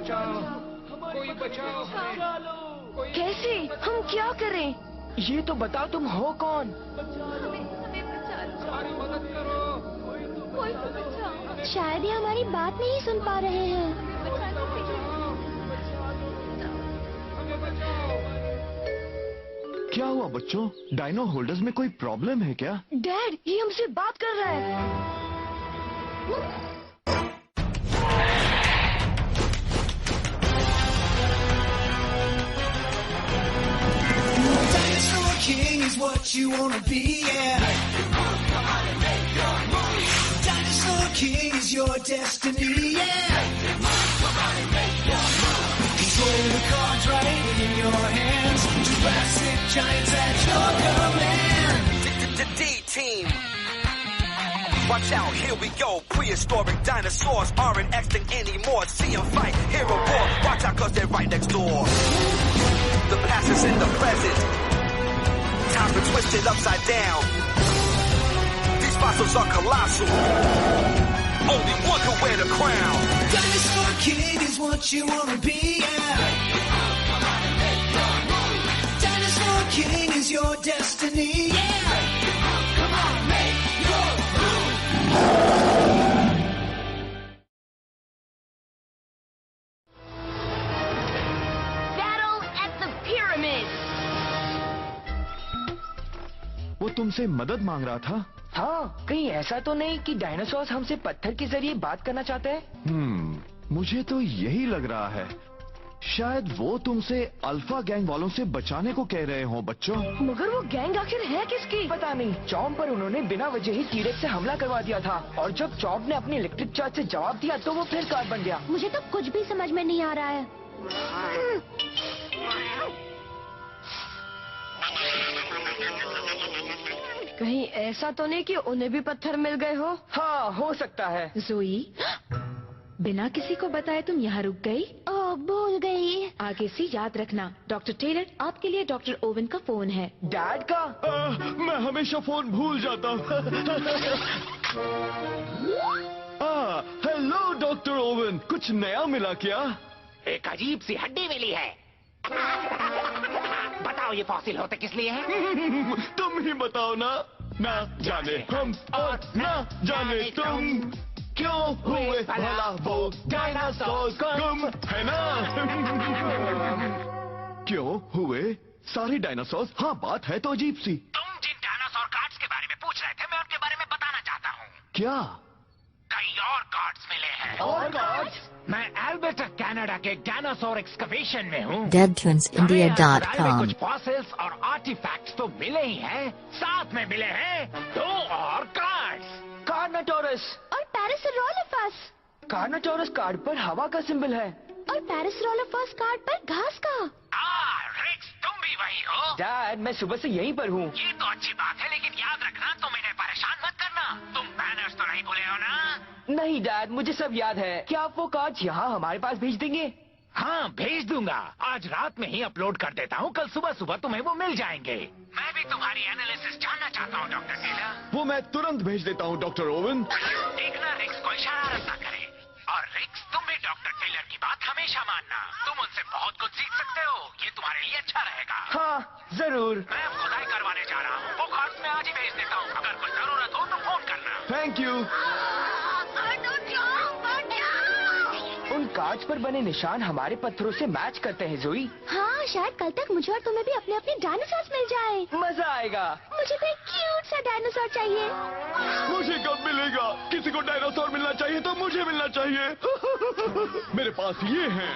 बचाओ, कोई बचाओ हमें। कैसे? हम क्या करें? ये तो बताओ तुम हो कौन? हमारी मदद करो। कोई तो बचाओ। शायद ये हमारी बात नहीं सुन पा रहे हैं। हमें बचाओ। क्या हुआ बच्चों? डायनो होल्डर्स में कोई प्रॉब्लम है क्या? डैड, ये हमसे बात कर रहा है। Dinosaur King is what you wanna be, yeah. Dinosaur King is your destiny, yeah. Control the cards right in your hands. Jurassic giants at your command. D-Team. Watch out, here we go. Prehistoric dinosaurs aren't extinct anymore. See them fight, hear a roar. Watch out, cause they're right next door. The past is in the present. Time's been twisted upside down. These fossils are colossal. Only one can wear the crown. Dinosaur King is what you wanna be, yeah. Dinosaur King is your destiny, yeah. Come on, make your move. Battle at the pyramids. वो तुमसे मदद मांग रहा था? हाँ, कहीं ऐसा तो नहीं कि डायनासोर हमसे पत्थर के जरिए बात करना चाहते हैं? मुझे तो यही लग रहा है। शायद वो तुमसे अल्फा गैंग वालों से बचाने को कह रहे हो बच्चों। मगर वो गैंग आखिर है किसकी? पता नहीं, चॉम्प पर उन्होंने बिना वजह ही टीरेक्स से हमला करवा दिया था और जब चॉम्प ने अपनी इलेक्ट्रिक चार्ज से जवाब दिया तो वो फिर कार बन गया। मुझे तो कुछ भी समझ में नहीं आ रहा है। कहीं ऐसा तो नहीं कि उन्हें भी पत्थर मिल गए हो? हाँ, हो सकता है। जोई, बिना किसी को बताए तुम यहाँ रुक गई? ओह, भूल गई। आगे से याद रखना, डॉक्टर टेलर, आपके लिए डॉक्टर ओवन का फोन है। डैड का? मैं हमेशा फोन भूल जाता हूँ। हेलो डॉक्टर ओवन, कुछ नया मिला क्या? एक अजीब सी हड्डी मिली है। बताओ ये फॉसिल होते किस लिए हैं? तुम ही बताओ ना। ना जाने हम और ना जाने तुम, क्यों हुए भला वो डायनासोर गुम, है ना? क्यों हुए सारे डायनासोर? हाँ, बात है तो अजीब सी। तुम जिन डायनासोर कार्ड्स के बारे में पूछ रहे थे, मैं उनके बारे में बताना चाहता हूँ। क्या? कई और कार्ड्स मिले हैं। और कार्ड्स? मैं अल्बर्टा कनाडा के डायनासोर एक्सकवेशन में हूँ। DeadToonsIndia.com। कुछ फॉसिल्स और आर्टिफैक्ट्स तो मिले ही हैं, साथ में मिले हैं 2 और कार्ड्स। कार्नाटोरस और पैरासाउरोलॉफस। कार्नाटोरस कार्ड पर हवा का सिंबल है और पैरासाउरोलॉफस कार्ड पर घास का। रिक्स, तुम भी वही हो? डैड, मैं सुबह से यहीं पर हूँ। ये तो अच्छी बात है, लेकिन याद रखना तुम इन्हें परेशान मत करना। तुम बैनर्स तो नहीं भूले हो ना? नहीं डैड, मुझे सब याद है। क्या आप वो कार्ड यहाँ हमारे पास भेज देंगे? हाँ, भेज दूंगा। आज रात में ही अपलोड कर देता हूँ, कल सुबह सुबह तुम्हें वो मिल जाएंगे। मैं भी तुम्हारी एनालिसिस जानना चाहता हूँ डॉक्टर टेलर। वो मैं तुरंत भेज देता हूँ डॉक्टर ओवन। देखना रिक्स कोई शरारत ना करे। और रिक्स, तुम भी डॉक्टर टेलर की बात हमेशा मानना। तुम उनसे बहुत कुछ सीख सकते हो, ये तुम्हारे लिए अच्छा रहेगा। हाँ, जरूर। मैं खुदाई करवाने जा रहा हूँ, वो कार्ड्स मैं आज ही भेज देता हूँ। अगर कोई जरूरत हो तो फोन करना। Thank you. उन कार्ड्स पर बने निशान हमारे पत्थरों से मैच करते हैं जोई। हाँ, शायद कल तक मुझे और तुम्हें भी अपने अपने डायनासोर मिल जाए। मजा आएगा। मुझे तो एक क्यूट सा डायनासोर चाहिए। मुझे कब मिलेगा? किसी को डायनासोर मिलना चाहिए तो मुझे मिलना चाहिए। मेरे पास ये हैं।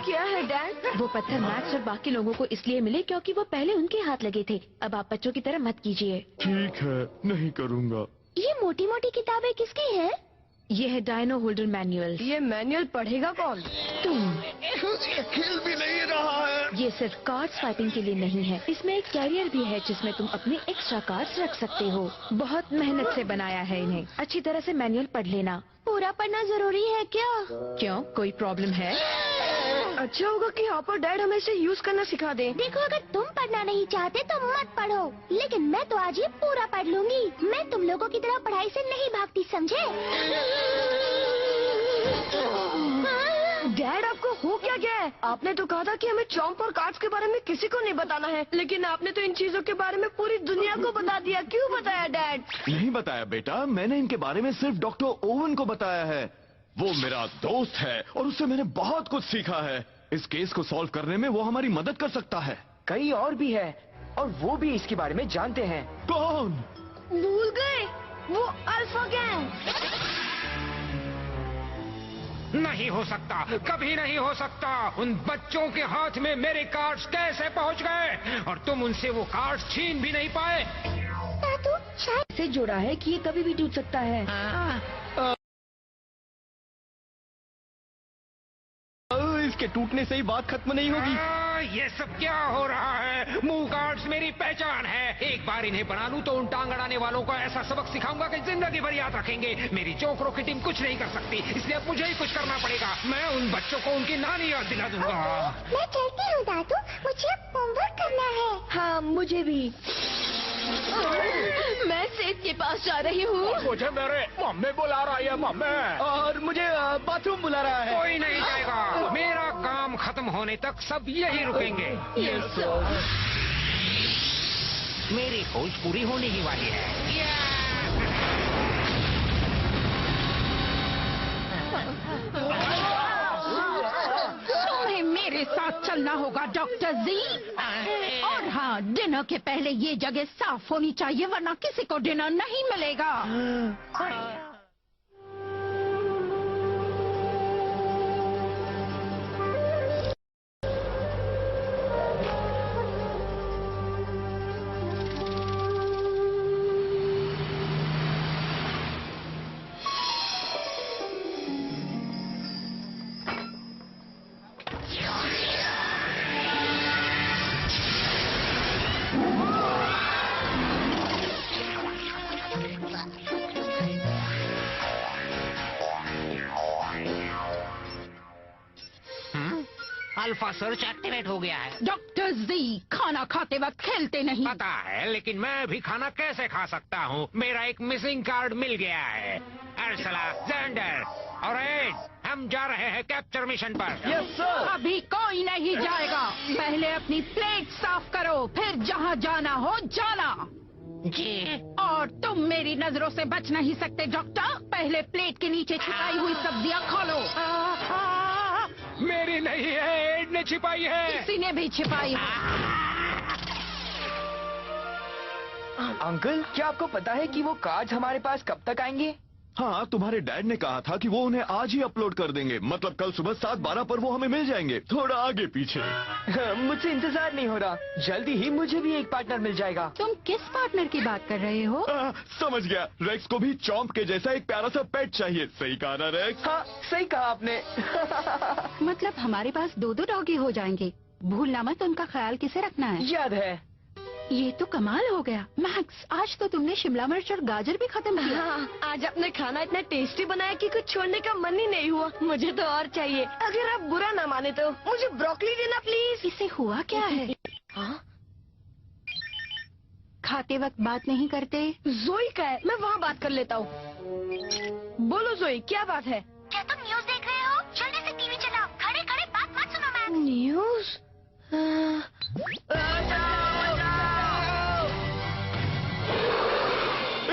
क्या है डैड? वो पत्थर मैक्स और बाकी लोगों को इसलिए मिले क्योंकि वो पहले उनके हाथ लगे थे। अब आप बच्चों की तरह मत कीजिए। ठीक है, नहीं करूँगा। ये मोटी मोटी किताबें किसकी है? ये है डायनो होल्डर मैनुअल। ये मैनुअल पढ़ेगा कौन? तुम। हिल भी नहीं रहा है। ये सिर्फ कार्ड स्वाइपिंग के लिए नहीं है, इसमें एक कैरियर भी है जिसमें तुम अपने एक्स्ट्रा कार्ड्स रख सकते हो। बहुत मेहनत से बनाया है इन्हें। अच्छी तरह से मैनुअल पढ़ लेना। पूरा पढ़ना जरूरी है क्या? क्यों, कोई प्रॉब्लम है? अच्छा होगा कि आप और डैड हमें इसे यूज करना सिखा दें। देखो, अगर तुम पढ़ना नहीं चाहते तो मत पढ़ो, लेकिन मैं तो आज ये पूरा पढ़ लूंगी। मैं तुम लोगों की तरह पढ़ाई से नहीं भागती, समझे? डैड, आपको हो क्या गया है? आपने तो कहा था कि हमें चॉम्प और कार्ड्स के बारे में किसी को नहीं बताना है, लेकिन आपने तो इन चीजों के बारे में पूरी दुनिया को बता दिया। क्यों बताया डैड? नहीं बताया बेटा, मैंने इनके बारे में सिर्फ डॉक्टर ओवन को बताया है। वो मेरा दोस्त है और उससे मैंने बहुत कुछ सीखा है। इस केस को सॉल्व करने में वो हमारी मदद कर सकता है। कई और भी है और वो भी इसके बारे में जानते हैं। कौन? भूल गए, वो अल्फा गैंग। नहीं हो सकता, कभी नहीं हो सकता। उन बच्चों के हाथ में मेरे कार्ड्स कैसे पहुंच गए और तुम उनसे वो कार्ड्स छीन भी नहीं पाए? दादू, शायद से जोड़ा है कि ये कभी भी टूट सकता है। इसके टूटने से ही बात खत्म नहीं होगी। ये सब क्या हो रहा है? मूव कार्ड्स मेरी पहचान है। एक बार इन्हें बना लूं तो उन टांग अड़ाने वालों को ऐसा सबक सिखाऊंगा कि जिंदगी भर याद रखेंगे। मेरी जोकरों की टीम कुछ नहीं कर सकती, इसलिए अब मुझे ही कुछ करना पड़ेगा। मैं उन बच्चों को उनकी नानी याद दिला दूंगा। मैं चलती हूँ दादू, मुझे होमवर्क करना है। हाँ, मुझे भी। मैं सेठ के पास जा रही हूँ। मुझे मेरे मम्मी बुला रहा है, मम्मी। और मुझे बाथरूम बुला रहा है। कोई नहीं जाएगा। मेरा काम खत्म होने तक सब यही रुकेंगे। मेरी खोज पूरी होने ही वाली है। तुम्हें मेरे साथ चलना होगा डॉक्टर जी। और हाँ, डिनर के पहले ये जगह साफ होनी चाहिए, वरना किसी को डिनर नहीं मिलेगा। अल्फा सर्च एक्टिवेट हो गया है। डॉक्टर जी, खाना खाते वक्त खेलते नहीं। पता है, लेकिन मैं भी खाना कैसे खा सकता हूँ? मेरा एक मिसिंग कार्ड मिल गया है। अर्सला, जेंडर और एड, हम जा रहे हैं कैप्चर मिशन पर। Yes sir. अभी कोई नहीं जाएगा। पहले अपनी प्लेट साफ करो, फिर जहाँ जाना हो जाना। जी। और तुम मेरी नजरों से बच नहीं सकते डॉक्टर। पहले प्लेट के नीचे छिपाई हुई सब्जियाँ खोलो। मेरी नहीं है, एड ने छिपाई है। किसी ने भी छिपाई है। अंकल, क्या आपको पता है कि वो कार्ड्स हमारे पास कब तक आएंगे? हाँ, तुम्हारे डैड ने कहा था कि वो उन्हें आज ही अपलोड कर देंगे। मतलब कल सुबह 7:12 पर वो हमें मिल जाएंगे। थोड़ा आगे पीछे। मुझसे इंतजार नहीं हो रहा। जल्दी ही मुझे भी एक पार्टनर मिल जाएगा। तुम किस पार्टनर की बात कर रहे हो? समझ गया। रेक्स को भी चॉम्प के जैसा एक प्यारा सा पेट चाहिए। सही कहा ना रेक्स? हाँ, सही कहा आपने। मतलब हमारे पास 2-2 डॉगी हो जाएंगे। भूलना मत, उनका ख्याल किसे रखना है। याद है। ये तो कमाल हो गया। मैक्स, आज तो तुमने शिमला मिर्च और गाजर भी खत्म किया। हाँ, आज आपने खाना इतना टेस्टी बनाया कि कुछ छोड़ने का मन ही नहीं हुआ। मुझे तो और चाहिए। अगर आप बुरा ना माने तो मुझे ब्रोकली देना प्लीज। इसे हुआ क्या है? हाँ? खाते वक्त बात नहीं करते? जोई का है, मैं वहाँ बात कर लेता हूँ। बोलो जोई, क्या बात है? क्या तुम न्यूज़ देख रहे हो? जल्दी से टीवी चलाओ। खड़े खड़े बात मत सुनो मैम। न्यूज़?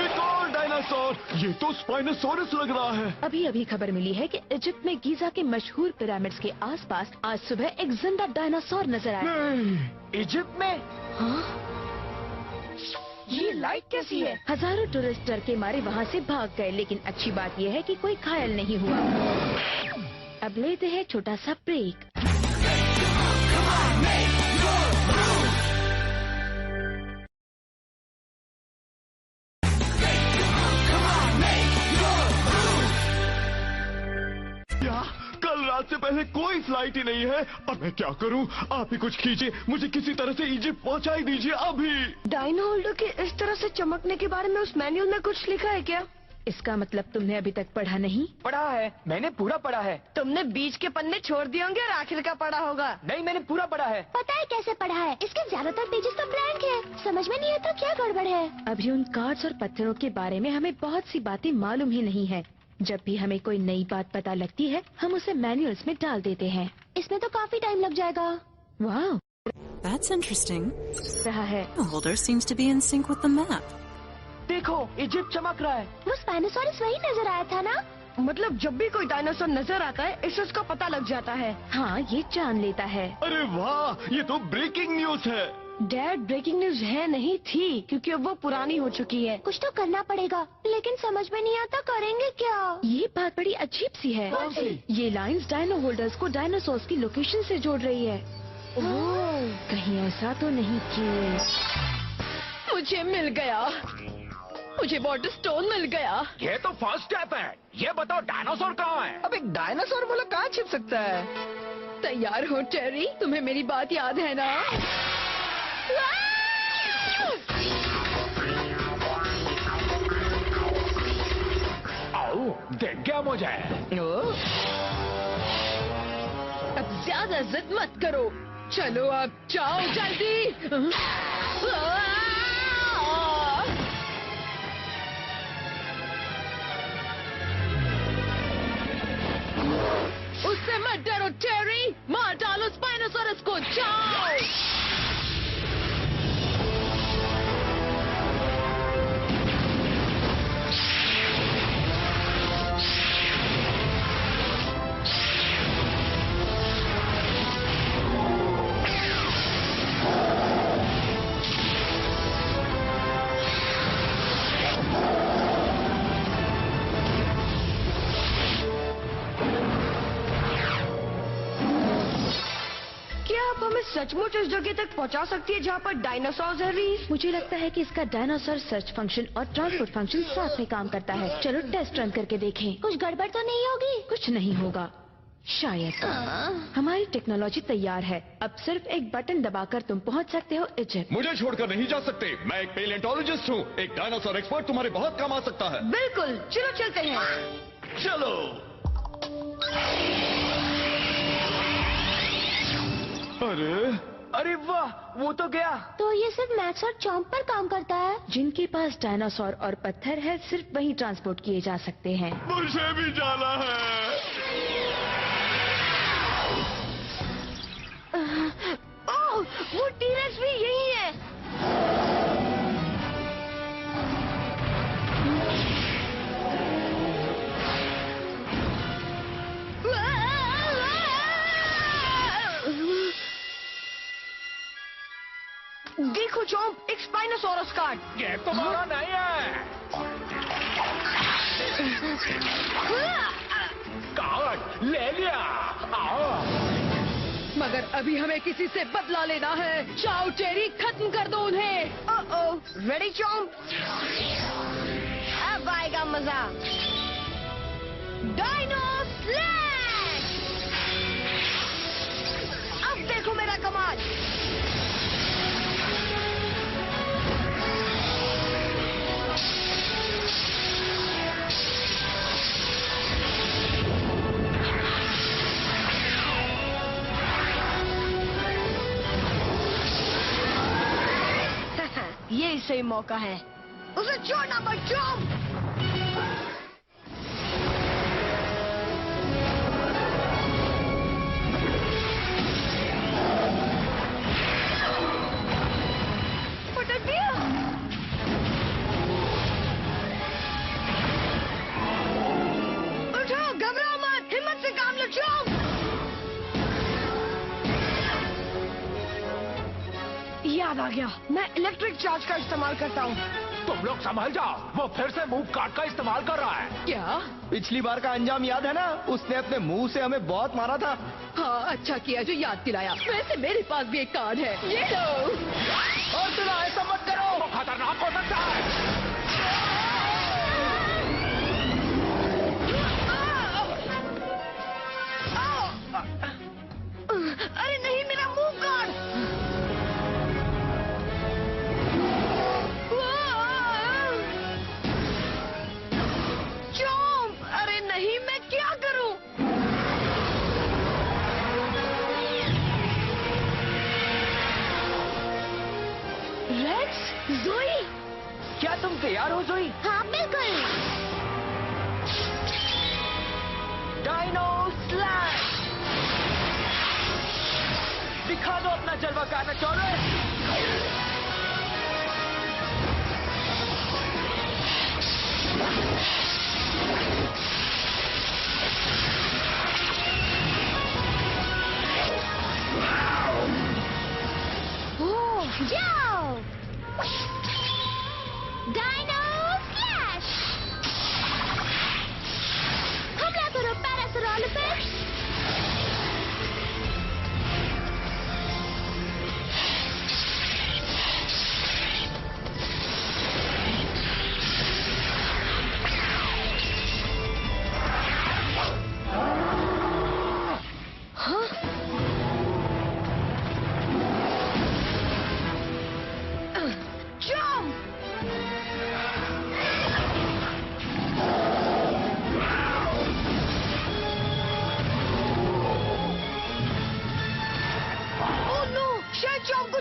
एक और डायनासोर। ये तो स्पाइनोसॉरस लग रहा है। अभी अभी खबर मिली है कि इजिप्ट में गीजा के मशहूर पिरामिड्स के आसपास आज सुबह एक जिंदा डायनासोर नजर आया। नहीं। इजिप्ट में? हाँ? ये लाइट कैसी है? हजारों टूरिस्ट डर के मारे वहाँ से भाग गए, लेकिन अच्छी बात यह है कि कोई घायल नहीं हुआ। अब लेते हैं छोटा सा ब्रेक। कल रात से पहले कोई फ्लाइट ही नहीं है। अब मैं क्या करूं? आप ही कुछ कीजिए। मुझे किसी तरह से इजिप्ट पहुंचा ही दीजिए अभी। डायनो होल्डर के इस तरह से चमकने के बारे में उस मैनुअल में कुछ लिखा है क्या? इसका मतलब तुमने अभी तक पढ़ा नहीं? पढ़ा है, मैंने पूरा पढ़ा है। तुमने बीच के पन्ने छोड़ दिए होंगे और आखिर का पढ़ा होगा। नहीं, मैंने पूरा पढ़ा है। पता है कैसे पढ़ा है? इसके ज्यादातर पेजेस तो ब्लैंक है। समझ में नहीं आता क्या गड़बड़ है। अभी उन कार्ड्स और पत्थरों के बारे में हमें बहुत सी बातें मालूम ही नहीं है, जब भी हमें कोई नई बात पता लगती है हम उसे मैनुअल्स में डाल देते हैं। इसमें तो काफी टाइम लग जाएगा। वाह, That's interesting. रहा है। The holder seems to be in sync with the map. देखो, इजिप्ट चमक रहा है। वो स्पाइनोसॉरस वही नजर आया था ना? मतलब जब भी कोई डायनासोर नजर आता है इससे उसका पता लग जाता है। हाँ, ये जान लेता है। अरे वाह, ये तो ब्रेकिंग न्यूज है। डैड, ब्रेकिंग न्यूज है नहीं थी क्योंकि अब वो पुरानी हो चुकी है। कुछ तो करना पड़ेगा, लेकिन समझ में नहीं आता करेंगे क्या। ये बात बड़ी अजीब सी है। ये लाइंस डायनो होल्डर्स को डायनासोर्स की लोकेशन से जोड़ रही है। कहीं ऐसा तो नहीं कि मुझे मिल गया, मुझे वाटर स्टोन मिल गया। ये तो फर्स्ट स्टेप है। ये बताओ डायनासोर कहाँ है? अब एक डायनासोर बोला कहाँ छिप सकता है? तैयार हो टेरी? तुम्हें मेरी बात याद है ना? आओ, देख गया मुझे। अब ज्यादा जिद मत करो, चलो अब जाओ जल्दी। उससे मत डरो टेरी, मार डालो स्पाइनोसॉरस को, जाओ। सचमुच उस जगह तक पहुंचा सकती है जहाँ पर डायनासोर है रीस? मुझे लगता है कि इसका डायनासोर सर्च फंक्शन और ट्रांसपोर्ट फंक्शन साथ में काम करता है। चलो टेस्ट रन करके देखें। कुछ गड़बड़ तो नहीं होगी? कुछ नहीं होगा शायद। हमारी टेक्नोलॉजी तैयार है, अब सिर्फ एक बटन दबाकर तुम पहुंच सकते हो इजिप्ट। मुझे छोड़कर नहीं जा सकते, मैं एक पेलेंटोलॉजिस्ट हूँ। एक डायनासोर एक्सपर्ट तुम्हारे बहुत काम आ सकता है। बिल्कुल, चलो चलते हैं। चलो। अरे वाह, वो तो गया। तो ये सिर्फ मैक्स और चॉम्प पर काम करता है? जिनके पास डायनासोर और पत्थर है सिर्फ वही ट्रांसपोर्ट किए जा सकते हैं। मुझे भी जाना है। ओह, वो टीरेक्स भी यही है। देखो चॉम्प, एक स्पाइनोसॉरस कार्ड। ये तुम्हारा नहीं है। कार्ड ले लिया। आओ। मगर अभी हमें किसी से बदला लेना है। जाओ टेरी, खत्म कर दो उन्हें। Ready Chomp? अब आएगा मजा। Dino slash! अब देखो मेरा कमाल। ये सही मौका है, उसे छोड़ना मत चॉम्प। पटक दिया। उठो, घबराओ मत, हिम्मत से काम लो चॉम्प। याद आ गया, मैं इलेक्ट्रिक चार्ज का इस्तेमाल करता हूँ। तुम लोग संभल जाओ, वो फिर से मूव कार्ड का इस्तेमाल कर रहा है। क्या? पिछली बार का अंजाम याद है ना? उसने अपने मुंह से हमें बहुत मारा था। हाँ, अच्छा किया जो याद दिलाया। वैसे मेरे पास भी एक कार्ड है, ये लो। और सुना, ऐसा मत करो, वो खतरनाक हो सकता है। अरे नहीं, मेरा मूव कार्ड। चॉम्प, अरे नहीं, मैं क्या करूं? रेक्स, ज़ोई, क्या तुम तैयार हो ज़ोई? हाँ बिल्कुल। Dino slash. दिखा दो अपना जलवा कार्नाचोरस। जाओ डायनो स्लैश। हमला करो पैरासोरोलिफेस।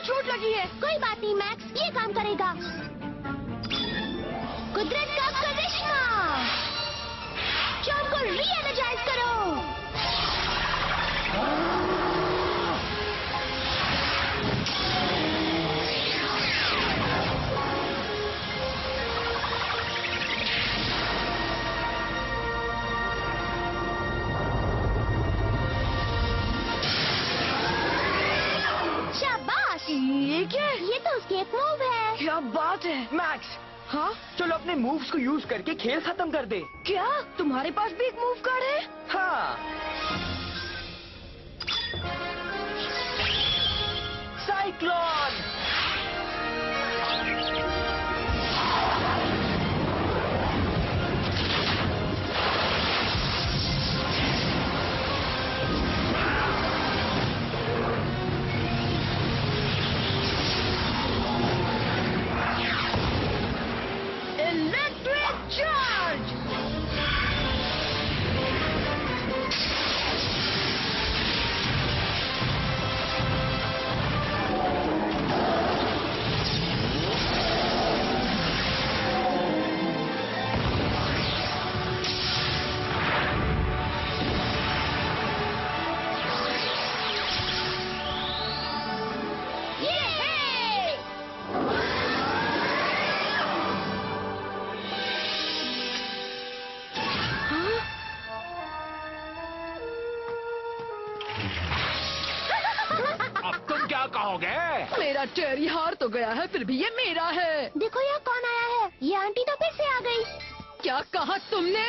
चोट लगी है। कोई बात नहीं मैक्स, ये काम करेगा। कुदरत का करिश्मा। चॉम्प को री-एनर्जाइज करो। ये क्या है? ये तो उसकी एक मूव है। क्या बात है मैक्स, हाँ चलो अपने मूव्स को यूज करके खेल खत्म कर दे। क्या तुम्हारे पास भी एक मूव कार्ड है? हाँ, साइक्लोन। कहोगे? मेरा टेरी हार तो गया है, फिर भी ये मेरा है। देखो यहाँ कौन आया है। ये आंटी तो फिर से आ गई। क्या कहा तुमने?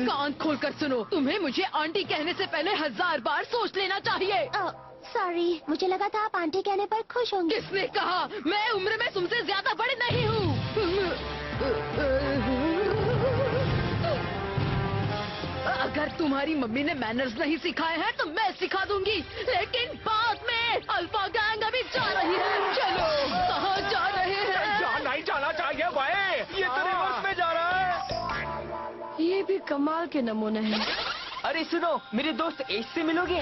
कान खोलकर सुनो, तुम्हें मुझे आंटी कहने से पहले 1000 बार सोच लेना चाहिए। सॉरी, मुझे लगा था आप आंटी कहने पर खुश होंगे। किसने कहा? मैं उम्र में तुमसे ज्यादा बड़े नहीं हूँ। अगर तुम्हारी मम्मी ने मैनर्स नहीं सिखाए हैं तो मैं सिखा दूंगी, लेकिन बाद में। अल्फा गैंग अभी जा रही है। चलो, कहाँ जा रहे हैं? नहीं जाना चाहिए भाई, ये तो रिवर्स में जा रहा है। ये भी कमाल के नमूने हैं। अरे सुनो, मेरे दोस्त एज से मिलोगे?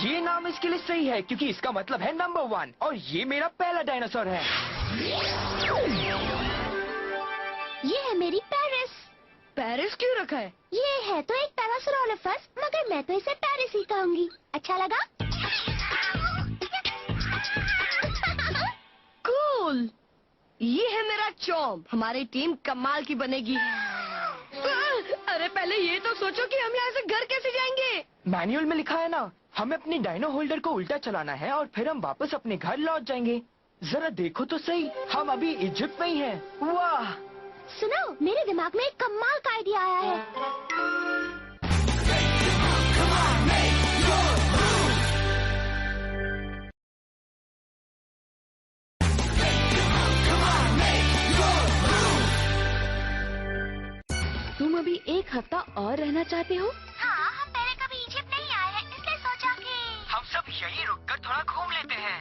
ये नाम इसके लिए सही है क्योंकि इसका मतलब है नंबर 1 और ये मेरा पहला डायनासोर है। ये है मेरी पेरिस। पेरिस क्यों रखा है? ये है तो एक पैरासोरोलिफस, मगर मैं तो इसे पेरिस ही कहूंगी। अच्छा लगा? कूल। ये है मेरा चॉम्प। हमारी टीम कमाल की बनेगी। अरे पहले ये तो सोचो कि हम यहाँ से घर कैसे जाएंगे। मैनुअल में लिखा है ना, हमें अपनी डायनो होल्डर को उल्टा चलाना है और फिर हम वापस अपने घर लौट जाएंगे। जरा देखो तो सही, हम अभी इजिप्ट में ही हैं। वाह! सुनो, मेरे दिमाग में एक कमाल का आइडिया आया है। तुम अभी एक हफ्ता और रहना चाहते हो? हाँ, हम पहले कभी इजिप्ट नहीं आए हैं, इसलिए सोचा कि हम सब यहीं रुककर थोड़ा घूम लेते हैं।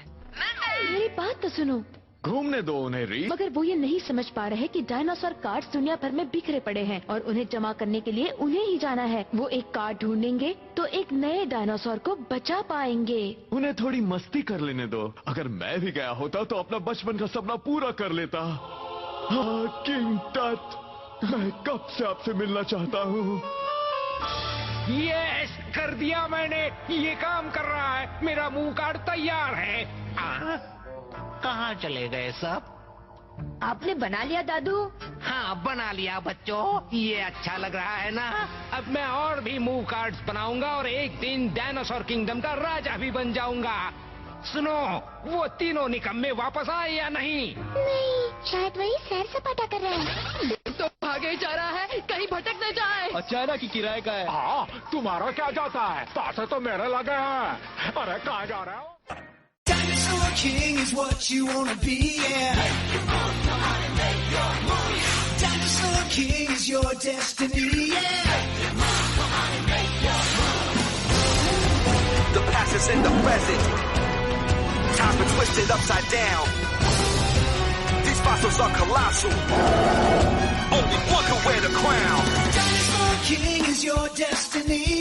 मेरी बात तो सुनो। घूमने दो उन्हें री। मगर वो ये नहीं समझ पा रहे कि डायनासोर कार्ड्स दुनिया भर में बिखरे पड़े हैं और उन्हें जमा करने के लिए उन्हें ही जाना है। वो एक कार्ड ढूंढेंगे तो एक नए डायनासोर को बचा पाएंगे। उन्हें थोड़ी मस्ती कर लेने दो। अगर मैं भी गया होता तो अपना बचपन का सपना पूरा कर लेता। हाँ, किंग टट। मैं कब से आपसे मिलना चाहता हूँ। यस, कर दिया मैंने। ये काम कर रहा है। मेरा मुंह कार्ड तैयार है। कहाँ चले गए सब? आपने बना लिया दादू? हाँ, बना लिया बच्चों। ये अच्छा लग रहा है ना? अब मैं और भी मुंह कार्ड्स बनाऊंगा और एक दिन डायनासोर किंगडम का राजा भी बन जाऊंगा। सुनो, वो तीनों निकम्मे वापस आए या नहीं? नहीं, शायद वही सैर सपाटा कर रहे हैं। तो भागे जा रहा है, कहीं भटक न जाए। अचानक ही किराए का है। हाँ, तुम्हारा क्या जाता है? पैसे तो मेरे लगे हैं। अरे कहाँ जा रहे हो? Dinosaur King is what you wanna be, yeah. Dinosaur King is your destiny, yeah. The past is in the present. Time's been twisted upside down. These fossils are colossal. Only one can wear the crown. Dinosaur King is your destiny,